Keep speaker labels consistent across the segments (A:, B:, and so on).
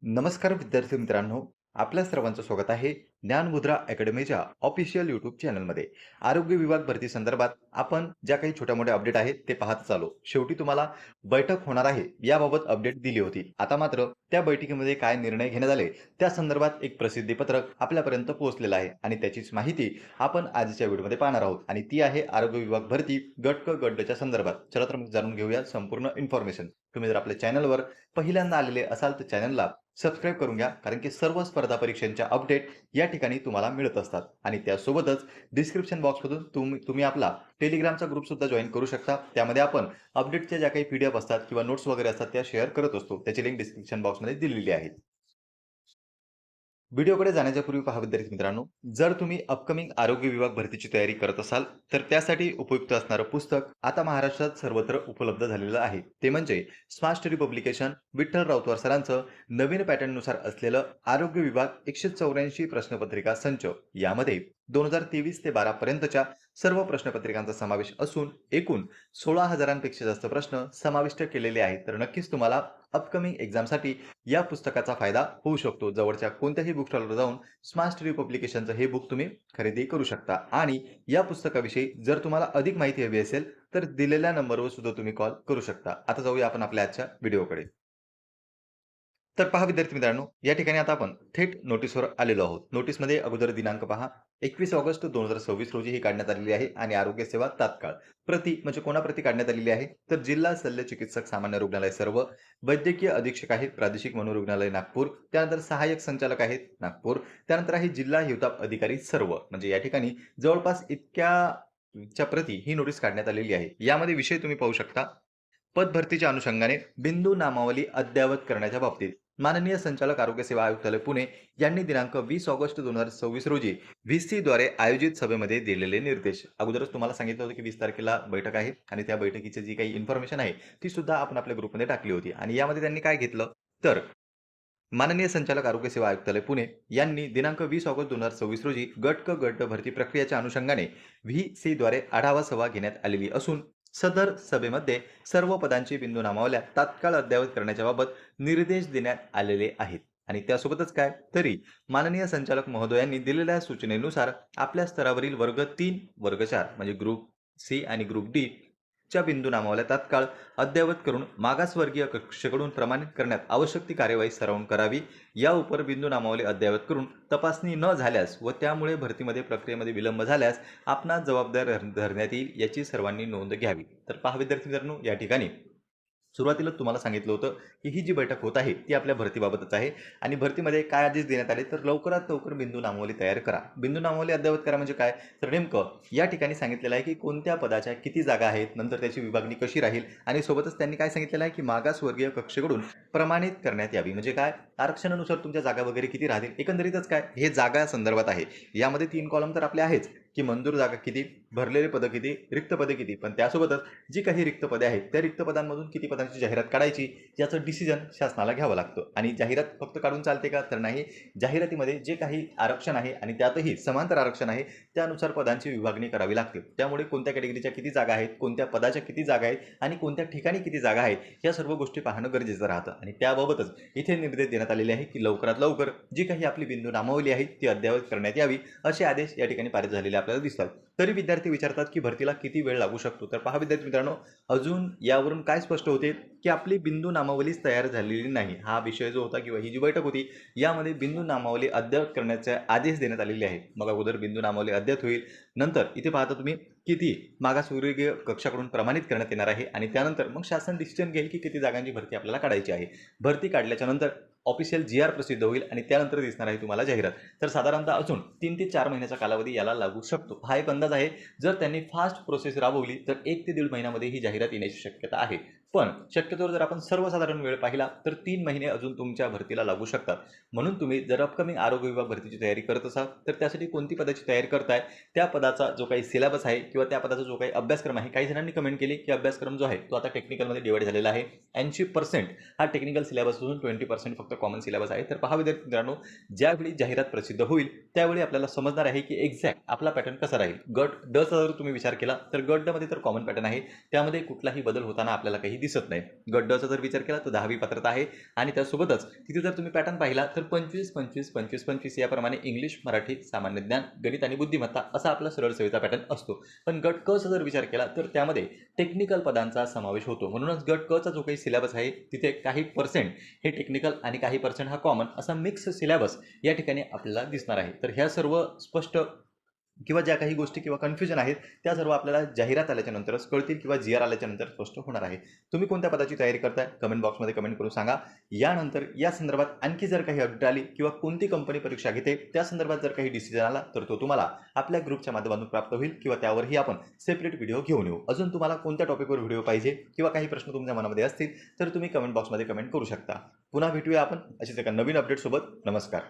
A: नमस्कार विद्यार्थी मित्रांनो, आपल्या सर्वांचं स्वागत आहे ज्ञानमुद्रा अकॅडमीच्या ऑफिशियल यूट्यूब चॅनलमध्ये. आरोग्य विभाग भरती संदर्भात आपण ज्या काही छोट्या-मोठ्या अपडेट आहेत ते पाहत चालू. शेवटी तुम्हाला बैठक होणार आहे याबाबत अपडेट दिली होती. आता मात्र त्या बैठकीमध्ये काय निर्णय घेण्यात आले त्या संदर्भात एक प्रसिद्धीपत्रक आपल्यापर्यंत पोहोचलेलं आहे आणि त्याचीच माहिती आपण आजच्या व्हिडिओमध्ये पाहणार आहोत आणि ती आहे आरोग्य विभाग भरती गट क गट ड च्या संदर्भात. चला तर मग जाणून घेऊया संपूर्ण इन्फॉर्मेशन. तुम्ही जर आपल्या चॅनलवर पहिल्यांदा आलेले असाल तर चॅनलला सबस्क्राईब करून घ्या, कारण की सर्व स्पर्धा परीक्षांच्या अपडेट या ठिकाणी तुम्हाला मिळत असतात आणि त्यासोबतच डिस्क्रिप्शन बॉक्समधून तुम्ही आपला टेलिग्रामचा ग्रुप सुद्धा जॉइन करू शकता. त्यामध्ये आपण अपडेटच्या ज्या काही पीडीएफ असतात किंवा नोट्स वगैरे असतात त्या शेअर करत असतो. त्याची लिंक डिस्क्रिप्शन बॉक्समध्ये दिलेली आहे. व्हिडिओकडे जाण्याच्या पूर्वी पहा विद्यार्थी मित्रांनो, जर तुम्ही अपकमिंग आरोग्य विभाग भरतीची तयारी करत असाल तर त्यासाठी उपयुक्त असणारं पुस्तक आता महाराष्ट्रात सर्वत्र उपलब्ध झालेलं आहे. ते म्हणजे smart study publication Vitthal Rautwar सरांचं नवीन पॅटर्ननुसार असलेलं आरोग्य विभाग 184 प्रश्नपत्रिका संच. यामध्ये 2023 ते 12 पर्यंतच्या सर्व प्रश्नपत्रिकांचा समावेश असून एकूण 16,000पेक्षा जास्त प्रश्न समाविष्ट केलेले आहेत. तर नक्कीच तुम्हाला अपकमिंग एक्झामसाठी या पुस्तकाचा फायदा होऊ शकतो. जवळच्या कोणत्याही बुक स्टॉलवर जाऊन स्मार्ट स्टडी पब्लिकेशनचं हे बुक तुम्ही खरेदी करू शकता आणि या पुस्तकाविषयी जर तुम्हाला अधिक माहिती हवी असेल तर दिलेल्या नंबरवर सुद्धा तुम्ही कॉल करू शकता. आता जाऊया आपण आपल्या आजच्या व्हिडिओकडे. तर पहा विद्यार्थी मित्रांनो, या ठिकाणी आता आपण थेट नोटीसवर आलेलो आहोत. नोटीसमध्ये अगोदर दिनांक पहा, 21 ऑगस्ट 2026 रोजी ही काढण्यात आलेली आहे आणि आरोग्य सेवा तात्काळ. प्रति म्हणजे कोणाप्रती काढण्यात आलेली आहे तर जिल्हा शल्य चिकित्सक सामान्य रुग्णालय सर्व, वैद्यकीय अधीक्षक आहेत प्रादेशिक मनोरुग्णालय नागपूर, त्यानंतर सहाय्यक संचालक आहेत नागपूर, त्यानंतर आहे जिल्हा हिवताप अधिकारी सर्व. म्हणजे या ठिकाणी जवळपास इतक्या प्रती ही नोटीस काढण्यात आलेली आहे. यामध्ये विषय तुम्ही पाहू शकता. पदभरतीच्या अनुषंगाने बिंदू नामावली अद्ययावत करण्याच्या बाबतीत माननीय संचालक आरोग्य सेवा आयुक्तालय पुणे यांनी दिनांक 20 ऑगस्ट 2026 रोजी व्हीसी द्वारे आयोजित सभेमध्ये दिलेले निर्देश. अगोदरच तुम्हाला सांगितलं होतं की 20 तारखेला बैठक आहे आणि त्या बैठकीची जी काही इन्फॉर्मेशन आहे ती सुद्धा आपण आपल्या ग्रुपमध्ये टाकली होती आणि यामध्ये त्यांनी काय घेतलं तर माननीय संचालक आरोग्य सेवा आयुक्तालय पुणे यांनी दिनांक 20 ऑगस्ट 2026 रोजी गट क गट भरती प्रक्रियेच्या अनुषंगाने व्ही द्वारे आढावा सभा घेण्यात आलेली असून सदर सभेमध्ये सर्व पदांची बिंदू नामावल्या तात्काळ अद्ययावत करण्याच्या बाबत निर्देश देण्यात आलेले आहेत. आणि त्यासोबतच काय तरी माननीय संचालक महोदयांनी दिलेल्या सूचनेनुसार आपल्या स्तरावरील वर्ग 3 वर्ग 4 म्हणजे ग्रुप सी आणि ग्रुप डी च्या बिंदू नामावल्या तात्काळ अद्ययावत करून मागासवर्गीय कक्षेकडून प्रमाणित करण्यात आवश्यक ती कार्यवाही सरावून करावी. या उपर बिंदू नामावली अद्ययावत करून तपासणी न झाल्यास व त्यामुळे भरतीमध्ये प्रक्रियेमध्ये विलंब झाल्यास आपणास जबाबदार धरण्यात येईल याची सर्वांनी नोंद घ्यावी. तर पहा विद्यार्थी मित्रांनो, या ठिकाणी सुरुवातीला तुम्हाला सांगितलं होतं की ही जी बैठक होत आहे ती आपल्या भरतीबाबतच आहे आणि भरतीमध्ये काय आदेश देण्यात आले तर लवकरात लवकर बिंदू नामावली तयार करा. बिंदू नामावली अद्ययावत करा म्हणजे काय तर नेमकं या ठिकाणी सांगितलेलं आहे की कोणत्या पदाच्या किती जागा आहेत, नंतर त्याची विभागणी कशी राहील आणि सोबतच त्यांनी काय सांगितलेलं आहे की मागासवर्गीय कक्षेकडून प्रमाणित करण्यात यावी. म्हणजे काय आरक्षणानुसार तुमच्या जागा वगैरे किती राहतील, एकंदरीतच काय हे जागा संदर्भात आहे. यामध्ये 3 कॉलम तर आपले आहेच की मंजूर जागा किती, भरलेले पदं किती, रिक्त पदे किती, पण त्यासोबतच जी काही रिक्त पदे आहेत त्या रिक्त पदांमधून किती पदांची जाहिरात काढायची याचं डिसिजन शासनाला घ्यावं लागतं. आणि जाहिरात फक्त काढून चालते का तर नाही, जाहिरातीमध्ये जे काही आरक्षण आहे आणि त्यातही समांतर आरक्षण आहे त्यानुसार पदांची विभागणी करावी लागते. त्यामुळे कोणत्या कॅटेगरीच्या किती जागा आहेत, कोणत्या पदाच्या किती जागा आहेत आणि कोणत्या ठिकाणी किती जागा आहेत या सर्व गोष्टी पाहणं गरजेचं राहतं आणि त्याबाबतच इथे निर्देश देण्यात आलेले आहे की लवकरात लवकर जी काही आपली बिंदू नामावली आहे ती अद्ययावत करण्यात यावी असे आदेश या ठिकाणी पारित झालेले आपल्याला दिसतात. तरी विद्यार्थी विचारतात की भरतीला किती वेळ लागू शकतो तर पहा विद्यार्थी मित्रांनो, अजून यावरून काय स्पष्ट होते की आपली बिंदू नामावलीच तयार झालेली नाही. हा विषय जो होता किंवा ही जी बैठक होती यामध्ये बिंदू नामावली अद्ययावत करण्याचे आदेश देण्यात आलेले आहेत. मग अगोदर बिंदू नामावली अद्ययावत होईल, नंतर इथे पाहता तुम्ही किती मागासवर्गीय कक्षाकडून प्रमाणित करण्यात येणार आहे आणि त्यानंतर मग शासन डिसिजन घेईल की किती जागांची भरती आपल्याला काढायची आहे. भरती काढल्याच्या नंतर ऑफिशियल GR प्रसिद्ध होईल आणि त्यानंतर दिसणार आहे तुम्हाला जाहिरात. तर साधारणतः अजून 3 ते 4 महिन्याचा कालावधी याला लागू शकतो. हा एक अंदाज आहे. जर त्यांनी फास्ट प्रोसेस राबवली तर 1 ते 1.5 महिन्यामध्ये ही जाहिरात येण्याची शक्यता आहे. पण शक्यतोवर जर आपण सर्वसाधारण वेळ पाहिला तर 3 महिने अजून तुमच्या भरतीला लागू शकतात. म्हणून तुम्ही जर अपकमिंग आरोग्य विभाग भरतीची तयारी करत असाल तर त्यासाठी कोणती पदाची तयारी करताय, त्या पदाचा जो काही सिलेबस आहे किंवा त्या पदाचा जो काही अभ्यासक्रम आहे, काही जणांनी कमेंट केली की अभ्यासक्रम जो आहे तो आता टेक्निकलमध्ये डिवाइड झालेला आहे. 80% हा टेक्निकल सिलेबस असून 20% फक्त कॉमन सिलेबस आहे. तर पहा विद्यार्थी मित्रांनो, ज्यावेळी जाहिरात प्रसिद्ध होईल त्यावेळी आपल्याला समजणार आहे की एक्झॅक्ट आपला पॅटर्न कसा राहील. गट ड चा जर तुम्ही विचार केला तर गट ड मध्ये तर कॉमन पॅटर्न आहे, त्यामध्ये कुठलाही बदल होताना आपल्याला काही दिसत नाही. गट ड चा जर विचार केला तर 10वी पात्रता आहे आणि त्यासोबतच तिथे जर तुम्ही पॅटर्न पाहिला तर 25, 25, 25, 25 याप्रमाणे इंग्लिश, मराठी, सामान्य ज्ञान, गणित आणि बुद्धिमत्ता असा आपला सरळ सेवेचा पॅटर्न असतो. पण गट क चा जर विचार केला तर त्यामध्ये टेक्निकल पदांचा समावेश होतो. म्हणूनच गट क चा जो काही सिलेबस आहे तिथे काही पर्सेंट हे टेक्निकल आणि काही पर्सेंट हा कॉमन असा मिक्स सिलेबस या ठिकाणी आपल्याला दिसणार आहे. तर ह्या सर्व स्पष्ट किंवा ज्या काही गोष्टी किंवा कन्फ्युजन आहेत त्या सर्व आपल्याला जाहिरात आल्याच्या नंतरच कळतील किंवा जी आर आल्याच्या नंतर स्पष्ट होणार आहे. तुम्ही कोणत्या पदाची तयारी करताय कमेंट बॉक्समध्ये कमेंट करून सांगा. यानंतर या संदर्भात आणखी जर काही अपडेट आली किंवा कोणती कंपनी परीक्षा घेते त्या संदर्भात जर काही डिसिजन आला तर तो तुम्हाला आपल्या ग्रुपच्या माध्यमातून प्राप्त होईल किंवा त्यावरही आपण सेपरेट व्हिडिओ घेऊन येऊ. अजून तुम्हाला कोणत्या टॉपिकवर व्हिडिओ पाहिजे किंवा काही प्रश्न तुमच्या मनामध्ये असतील तर तुम्ही कमेंट बॉक्समध्ये कमेंट करू शकता. पुन्हा भेटूया आपण अशीच एका नवीन अपडेट सोबत. नमस्कार.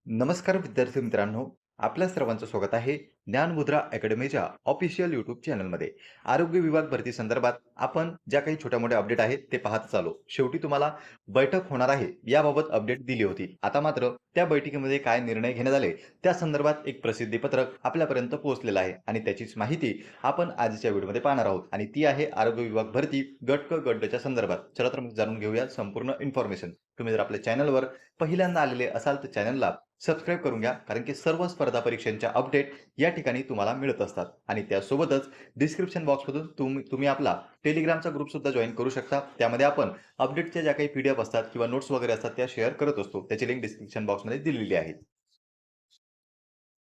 A: नमस्कार विद्यार्थी मित्रांनो, आपल्या सर्वांचं स्वागत आहे ज्ञानमुद्रा अकॅडमीच्या ऑफिशियल यूट्यूब चॅनलमध्ये. आरोग्य विभाग भरती संदर्भात आपण ज्या काही छोट्या मोठ्या अपडेट आहेत ते पाहत आलो. शेवटी तुम्हाला बैठक होणार आहे याबाबत अपडेट दिली होती. आता मात्र त्या बैठकीमध्ये काय निर्णय घेण्यात आले त्या संदर्भात एक प्रसिद्धी पत्रक आपल्यापर्यंत पोहोचलेलं आहे आणि त्याचीच माहिती आपण आजच्या व्हिडिओमध्ये पाहणार आहोत आणि ती आहे आरोग्य विभाग भरती गट क गट ड च्या संदर्भात. चला तर मग जाणून घेऊया संपूर्ण इन्फॉर्मेशन. तुम्ही जर आपल्या चॅनलवर पहिल्यांदा आलेले असाल तर चॅनलला सबस्क्राईब करून घ्या, कारण की सर्व स्पर्धा परीक्षांच्या अपडेट या ठिकाणी तुम्हाला मिळत असतात. आणि त्यासोबतच डिस्क्रिप्शन बॉक्समधून तुम्ही आपला टेलिग्रामचा ग्रुप सुद्धा जॉईन करू शकता. त्यामध्ये आपण अपडेटच्या ज्या काही PDF असतात किंवा नोट्स वगैरे असतात त्या शेअर करत असतो. त्याची लिंक डिस्क्रिप्शन बॉक्समध्ये दिलेली आहे.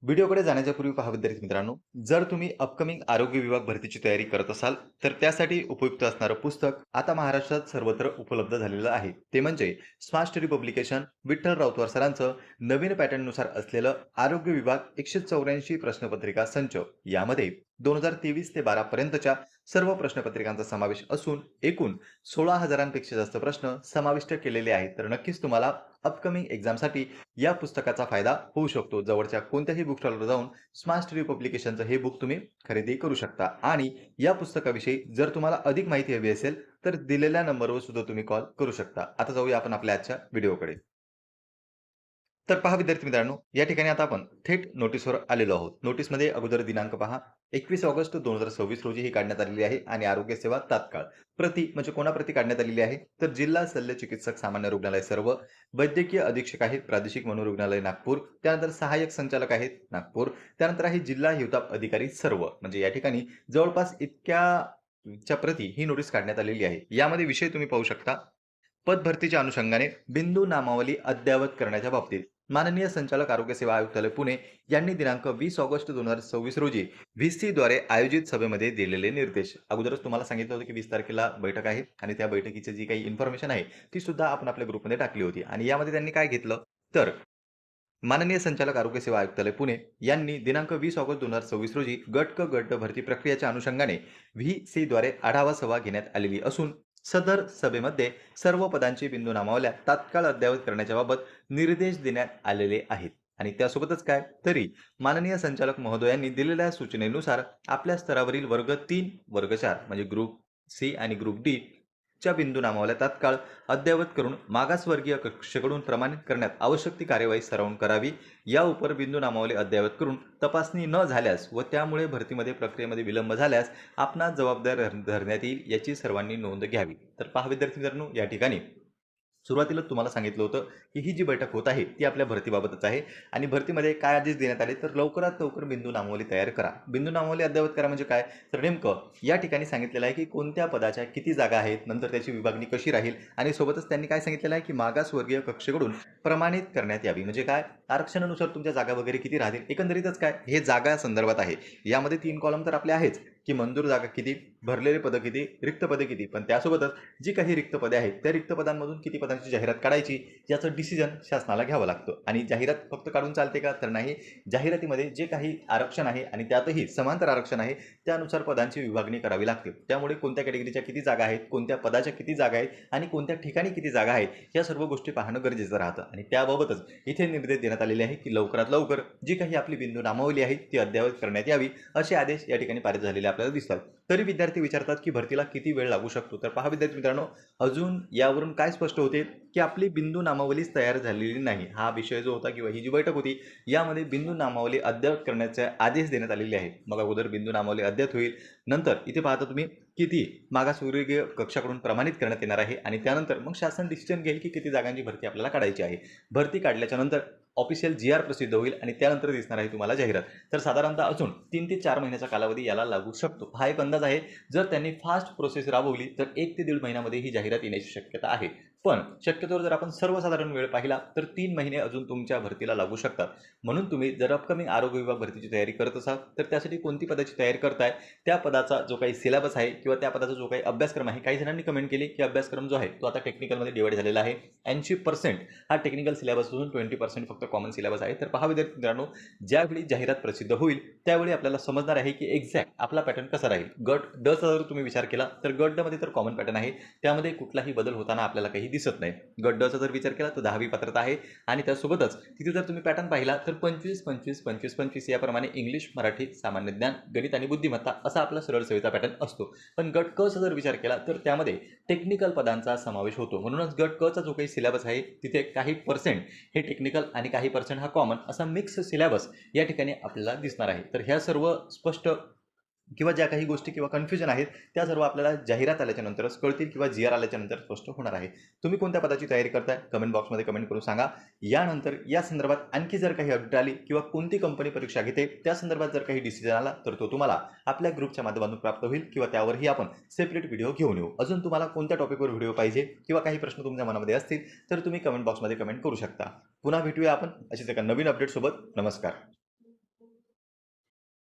A: व्हिडिओकडे जाण्याच्या पूर्वी पहा विद्यार्थी मित्रांनो, जर तुम्ही अपकमिंग आरोग्य विभाग भरतीची तयारी करत असाल तर त्यासाठी उपयुक्त असणारं पुस्तक आता महाराष्ट्रात सर्वत्र उपलब्ध झालेलं आहे. ते म्हणजे smart study publication Vitthal Rautwar सरांचं नवीन पॅटर्ननुसार असलेलं आरोग्य विभाग 184 प्रश्नपत्रिका संच. यामध्ये 2023 ते 12 पर्यंतच्या सर्व प्रश्नपत्रिकांचा समावेश असून एकूण 16,000पेक्षा जास्त प्रश्न समाविष्ट केलेले आहेत. तर नक्कीच तुम्हाला अपकमिंग एक्झामसाठी या पुस्तकाचा फायदा होऊ शकतो. जवळच्या कोणत्याही बुक स्टॉलवर जाऊन स्मार्ट स्टडी पब्लिकेशनचं हे बुक तुम्ही खरेदी करू शकता. आणि या पुस्तकाविषयी जर तुम्हाला अधिक माहिती हवी असेल तर दिलेल्या नंबरवर सुद्धा तुम्ही कॉल करू शकता. आता जाऊया आपण आपल्या आजच्या व्हिडिओकडे. तर पहा विद्यार्थी मित्रांनो, या ठिकाणी आता आपण थेट नोटीसवर आलेलो आहोत. नोटीसमध्ये अगोदर दिनांक पहा, 21 ऑगस्ट 2026 रोजी ही काढण्यात आलेली आहे आणि आरोग्य सेवा तात्काळ प्रति म्हणजे कोणाप्रती काढण्यात आलेली आहे तर जिल्हा शल्य चिकित्सक सामान्य रुग्णालय सर्व, वैद्यकीय अधीक्षक आहेत प्रादेशिक मनोरुग्णालय नागपूर, त्यानंतर सहाय्यक संचालक आहेत नागपूर, त्यानंतर आहे जिल्हा हिवताप अधिकारी सर्व. म्हणजे या ठिकाणी जवळपास इतक्या प्रती ही नोटीस काढण्यात आलेली आहे. यामध्ये विषय तुम्ही पाहू शकता. पद भरतीच्या अनुषंगाने बिंदू नामावली अद्ययावत करण्याच्या बाबतीत माननीय संचालक आरोग्य सेवा आयुक्तालय पुणे यांनी दिनांक 20 ऑगस्ट 2026 रोजी व्हीसी द्वारे आयोजित सभेमध्ये दिलेले निर्देश. अगोदरच तुम्हाला सांगितलं होतं की 20 तारखेला बैठक आहे आणि त्या बैठकीची जी काही इन्फॉर्मेशन आहे ती सुद्धा आपण आपल्या ग्रुपमध्ये टाकली होती. आणि यामध्ये त्यांनी काय घेतलं तर माननीय संचालक आरोग्य सेवा आयुक्तालय पुणे यांनी दिनांक 20 ऑगस्ट 2026 रोजी गट क गट ड भरती प्रक्रियेच्या अनुषंगाने व्हीसी द्वारे आढावा सभा घेण्यात आलेली असून सदर सभेमध्ये सर्व पदांची बिंदू नामावल्या तात्काळ अद्ययावत करण्याच्या बाबत निर्देश देण्यात आलेले आहेत. आणि त्यासोबतच काय तरी माननीय संचालक महोदयांनी दिलेल्या सूचनेनुसार आपल्या स्तरावरील वर्ग 3 वर्ग 4 म्हणजे ग्रुप सी आणि ग्रुप डी च्या बिंदू नामावल्या तात्काळ अद्ययावत करून मागासवर्गीय कक्षेकडून प्रमाणित करण्यात आवश्यक ती कार्यवाही सरावून करावी. या उपर बिंदू नामावली अद्ययावत करून तपासणी न झाल्यास व त्यामुळे भरतीमध्ये प्रक्रियेमध्ये विलंब झाल्यास आपणास जबाबदार धरण्यात येईल याची सर्वांनी नोंद घ्यावी. तर पहा विद्यार्थी मित्रांनो, या ठिकाणी सुरुवातीला तुम्हाला सांगितलं होतं की ही जी बैठक होत आहे ती आपल्या भरतीबाबतच आहे आणि भरतीमध्ये काय आदेश देण्यात आले तर लवकरात लवकर बिंदू नामावली तयार करा. बिंदू नामावली अद्ययावत करा म्हणजे काय तर नेमकं या ठिकाणी सांगितलेलं आहे की कोणत्या पदाच्या किती जागा आहेत, नंतर त्याची विभागणी कशी राहील आणि सोबतच त्यांनी काय सांगितलेलं आहे की मागासवर्गीय कक्षेकडून प्रमाणित करण्यात यावी. म्हणजे काय आरक्षणानुसार तुमच्या जागा वगैरे किती राहतील, एकंदरीतच काय हे जागा संदर्भात आहे. यामध्ये 3 कॉलम तर आपले आहेच की मंजूर जागा किती, भरलेले पदं किती, रिक्त पदे किती, पण त्यासोबतच जी काही रिक्त पदे आहेत त्या रिक्त पदांमधून किती पदांची जाहिरात काढायची याचं डिसिजन शासनाला घ्यावं लागतं. आणि जाहिरात फक्त काढून चालते का तर नाही, जाहिरातीमध्ये जे काही आरक्षण आहे आणि त्यातही समांतर आरक्षण आहे त्यानुसार पदांची विभागणी करावी लागते. त्यामुळे कोणत्या कॅटेगरीच्या किती जागा आहेत, कोणत्या पदाच्या किती जागा आहेत आणि कोणत्या ठिकाणी किती जागा आहेत या सर्व गोष्टी पाहणं गरजेचं राहतं. आणि त्याबाबतच इथे निर्देश देण्यात आलेले आहे की लवकरात लवकर जी काही आपली बिंदू नामावली आहे ती अद्ययावत करण्यात यावी असे आदेश या ठिकाणी पारित झालेले आपल्याला दिसतात. तरी विद्यार्थी विचारतात की भरतीला किती वेळ लागू शकतो. तर पहा विद्यार्थी मित्रांनो, अजून यावरून काय स्पष्ट होते की आपली बिंदू नामावलीच तयार झालेली नाही. हा विषय जो होता किंवा ही जी बैठक होती, यामध्ये बिंदू नामावली अद्ययावत करण्याचे आदेश देण्यात आलेले आहेत. मग अगोदर बिंदू नामावली अद्ययावत होईल, नंतर इथे पाहता तुम्ही किती मागासवर्गीय कक्षाकडून प्रमाणित करण्यात येणार आहे आणि त्यानंतर मग शासन डिसिजन घेईल की किती जागांची भरती आपल्याला काढायची आहे. भरती काढल्याच्या नंतर ऑफिशियल जी आर प्रसिद्ध होईल आणि त्यानंतर दिसणार आहे तुम्हाला जाहिरात. तर साधारणतः अजून 3 ते 4 महिन्याचा कालावधी याला लागू शकतो. हा एक अंदाज आहे. जर त्यांनी फास्ट प्रोसेस राबवली तर 1 ते 1.5 महिन्यामध्ये ही जाहिरात येण्याची शक्यता आहे. पण शक्यतोवर जर आपण सर्वसाधारण वेळ पाहिला तर 3 महिने अजून तुमच्या भरतीला लागू शकतात. म्हणून तुम्ही जर अपकमिंग आरोग्य विभाग भरतीची तयारी करत असाल तर त्यासाठी कोणती पदाची तयारी करताय, त्या पदाचा जो काही सिलेबस आहे किंवा त्या पदाचा जो काही अभ्यासक्रम आहे. काही जणांनी कमेंट केली की अभ्यासक्रम जो आहे तो आता टेक्निकलमध्ये डिवाइड झालेला आहे. 80% हा टेक्निकल सिलेबस असून 20% फक्त कॉमन सिलेबस आहे. तर पहा विद्यार्थी मित्रांनो, ज्यावेळी जाहिरात प्रसिद्ध होईल त्यावेळी आपल्याला समजणार आहे की एक्झॅक्ट आपला पॅटर्न कसा राहील. गट ड चा जर तुम्ही विचार केला तर गट ड मध्ये तर कॉमन पॅटर्न आहे, त्यामध्ये कुठलाही बदल होताना आपल्याला काही दिसत नाही. गट ड चा जर विचार केला तर 10वी पात्रता आहे आणि त्यासोबतच तिथे जर तुम्ही पॅटर्न पाहिला तर 25-25-25-25 याप्रमाणे इंग्लिश, मराठी, सामान्य ज्ञान, गणित आणि बुद्धिमत्ता असा आपला सरळ सेवेचा पॅटर्न असतो. पण गट क चा जर विचार केला तर त्यामध्ये टेक्निकल पदांचा समावेश होतो. म्हणूनच गट क चा जो काही सिलेबस आहे तिथे काही पर्सेंट हे टेक्निकल आणि काही पर्सेंट हा कॉमन असा मिक्स सिलेबस या ठिकाणी आपल्याला दिसणार आहे. तर ह्या सर्व स्पष्ट किंवा ज्या काही गोष्टी किंवा कन्फ्युजन आहेत त्या सर्व आपल्याला जाहिरात आल्याच्या नंतरच कळतील किंवा जी आर आल्याच्या नंतर स्पष्ट होणार आहे. तुम्ही कोणत्या पदाची तयारी करताय कमेंट बॉक्समध्ये कमेंट करून सांगा. यानंतर या संदर्भात आणखी जर काही अपडेट आली किंवा कोणती कंपनी परीक्षा घेते त्या संदर्भात जर काही डिसिजन आला तर तो तुम्हाला आपल्या ग्रुपच्या माध्यमातून प्राप्त होईल किंवा त्यावरही आपण सेपरेट व्हिडिओ घेऊन येऊ. अजून तुम्हाला कोणत्या टॉपिकवर व्हिडिओ पाहिजे किंवा काही प्रश्न तुमच्या मनामध्ये असतील तर तुम्ही कमेंट बॉक्समध्ये कमेंट करू शकता. पुन्हा भेटूया आपण अशीच एका नवीन अपडेट सोबत. नमस्कार.